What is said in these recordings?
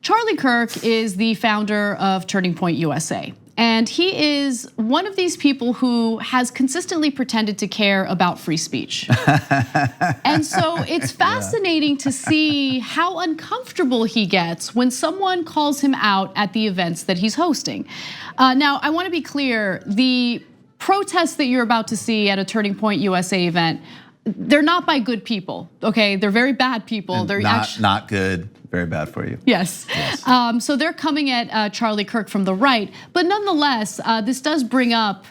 Charlie Kirk is the founder of Turning Point USA. And he is one of these people who has consistently pretended to care about free speech. And so it's fascinating to see how uncomfortable he gets when someone calls him out at the events that he's hosting. Now, I want to be clear, the protests that you're about to see at a Turning Point USA event, they're not by good people, okay? They're very bad people. And they're not good, very bad for you. Yes. So they're coming at Charlie Kirk from the right, but nonetheless, this does bring up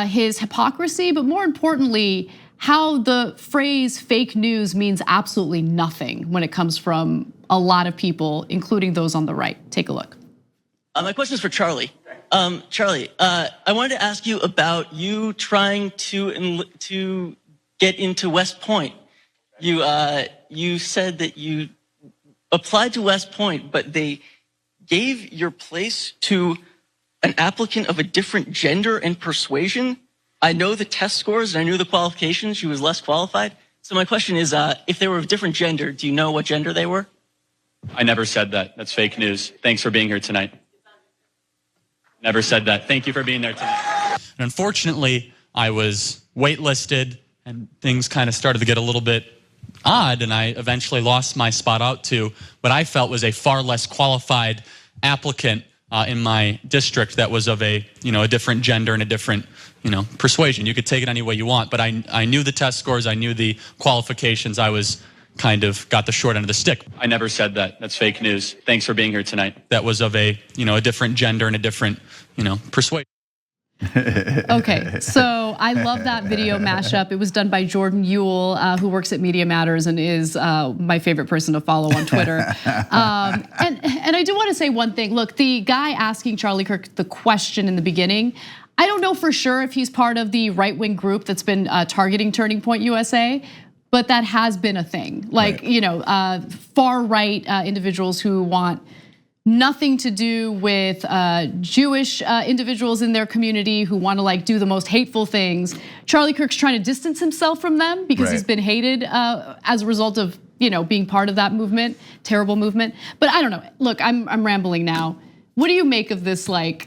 his hypocrisy, but more importantly, how the phrase fake news means absolutely nothing when it comes from a lot of people, including those on the right. Take a look. My question is for Charlie. Charlie, I wanted to ask you about you trying to get into West Point. You said that you applied to West Point, but they gave your place to an applicant of a different gender and persuasion. I know the test scores and I knew the qualifications. She was less qualified. So my question is, if they were of a different gender, do you know what gender they were? I never said that. That's fake news. Thanks for being here tonight. Never said that. Thank you for being there tonight. And unfortunately, I was waitlisted and things kind of started to get a little bit odd, and I eventually lost my spot out to what I felt was a far less qualified applicant in my district that was of a different gender and a different persuasion. You could take it any way you want, but I knew the test scores, I knew the qualifications. I was kind of got the short end of the stick. I never said that. That's fake news. Thanks for being here tonight. That was of a different gender and a different persuasion. Okay, so I love that video mashup. It was done by Jordan Ewell, who works at Media Matters and is my favorite person to follow on Twitter. And I do want to say one thing. Look, the guy asking Charlie Kirk the question in the beginning, I don't know for sure if he's part of the right-wing group that's been targeting Turning Point USA, but that has been a thing. Like, far-right individuals who want nothing to do with Jewish individuals in their community who want to do the most hateful things. Charlie Kirk's trying to distance himself from them because he's been hated as a result of being part of that movement, terrible movement. But I don't know. Look, I'm rambling now. What do you make of this? I'm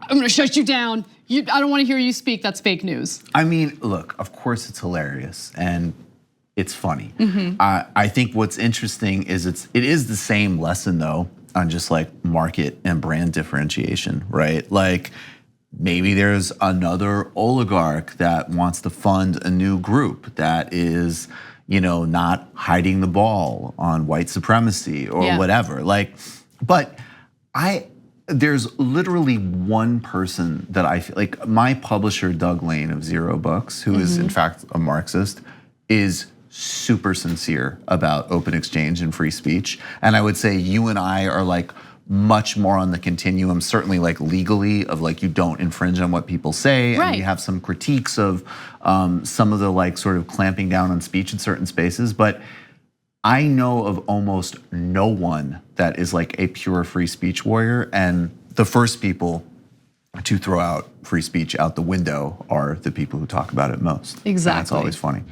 gonna shut you down. I don't want to hear you speak. That's fake news. I mean, look, of course it's hilarious and it's funny. I think what's interesting is it is the same lesson though on just market and brand differentiation, right? Maybe there's another oligarch that wants to fund a new group that is, not hiding the ball on white supremacy or whatever. But there's literally one person that I feel my publisher, Doug Lane of Zero Books, who is in fact a Marxist, is super sincere about open exchange and free speech. And I would say you and I are much more on the continuum, certainly legally of you don't infringe on what people say. And we have some critiques of some of the sort of clamping down on speech in certain spaces. But I know of almost no one that is a pure free speech warrior. And the first people to throw out free speech out the window are the people who talk about it most. Exactly. And that's always funny.